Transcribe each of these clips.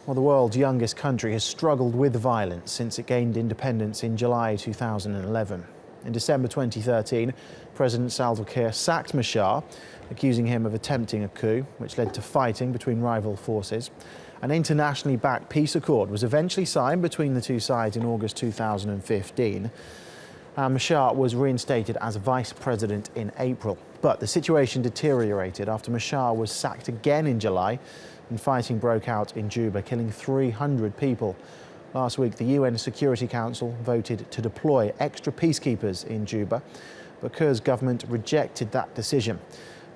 Well, the world's youngest country has struggled with violence since it gained independence in July 2011. In December 2013, President Salva Kiir sacked Machar, accusing him of attempting a coup, which led to fighting between rival forces. An internationally backed peace accord was eventually signed between the two sides in August 2015. Machar was reinstated as vice president in April. But the situation deteriorated after Machar was sacked again in July and fighting broke out in Juba, killing 300 people. Last week, the UN Security Council voted to deploy extra peacekeepers in Juba, but Kiir's government rejected that decision.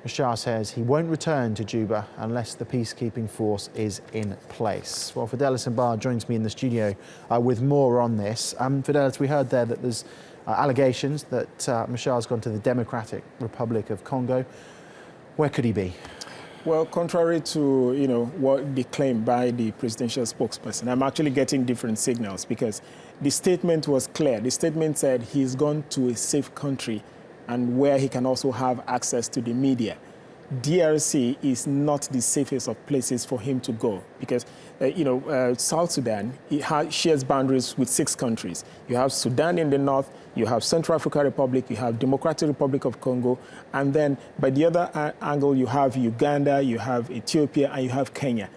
Machar says he won't return to Juba unless the peacekeeping force is in place. Well, Fidelis Mbar joins me in the studio with more on this. Fidelis, we heard there that there's allegations that Machar's gone to the Democratic Republic of Congo. Where could he be? Well, contrary to what the claim by the presidential spokesperson, I'm actually getting different signals because the statement was clear. The statement said he's gone to a safe country and where he can also have access to the media. DRC is not the safest of places for him to go because, South Sudan shares boundaries with 6 countries. You have Sudan in the north, you have Central African Republic, you have Democratic Republic of Congo, and then by the other angle, you have Uganda, you have Ethiopia, and you have Kenya.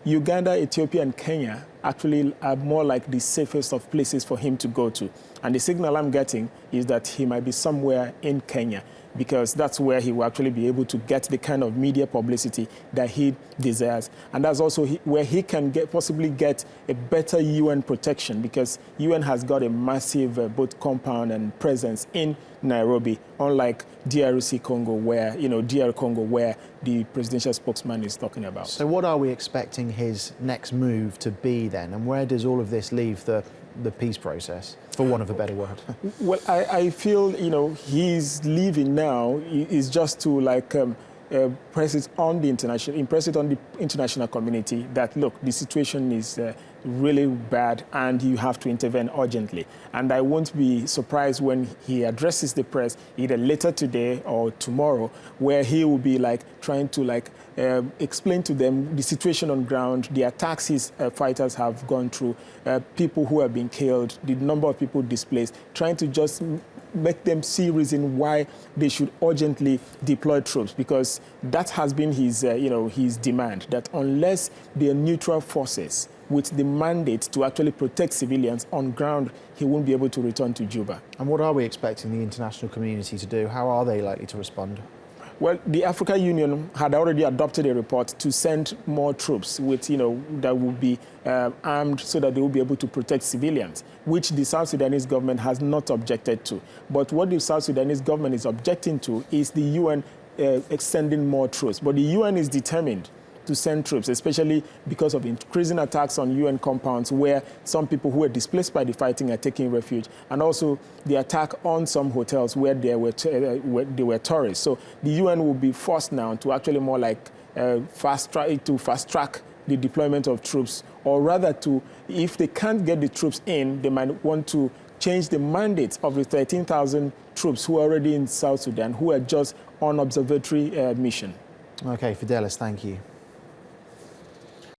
Uganda, Ethiopia, and Kenya actually are more like the safest of places for him to go to. And the signal I'm getting is that he might be somewhere in Kenya, because that's where he will actually be able to get the kind of media publicity that he desires. And that's also where he can possibly get a better UN protection, because UN has got a massive both compound and presence in Nairobi, unlike DRC Congo, where, DR Congo, where the presidential spokesman is talking about. So what are we expecting his next move to be then? And where does all of this leave the peace process, for want of a better word? Well, I feel, he's leaving now is just to impress it on the international community that, look, the situation is really bad and you have to intervene urgently. And I won't be surprised when he addresses the press either later today or tomorrow, where he will be trying to explain to them the situation on ground, the attacks his fighters have gone through, people who have been killed, the number of people displaced, trying to just make them see reason why they should urgently deploy troops, because that has been his, his demand, that unless they are neutral forces with the mandate to actually protect civilians on ground, he won't be able to return to Juba. And what are we expecting the international community to do? How are they likely to respond? Well, the African Union had already adopted a report to send more troops with, that will be armed so that they will be able to protect civilians, which the South Sudanese government has not objected to. But what the South Sudanese government is objecting to is the UN extending more troops. But the UN is determined to send troops, especially because of increasing attacks on UN compounds where some people who were displaced by the fighting are taking refuge, and also the attack on some hotels where they were tourists. So the UN will be forced now to actually more fast track the deployment of troops, or rather if they can't get the troops in, they might want to change the mandate of the 13,000 troops who are already in South Sudan, who are just on observatory mission. Okay, Fidelis, thank you.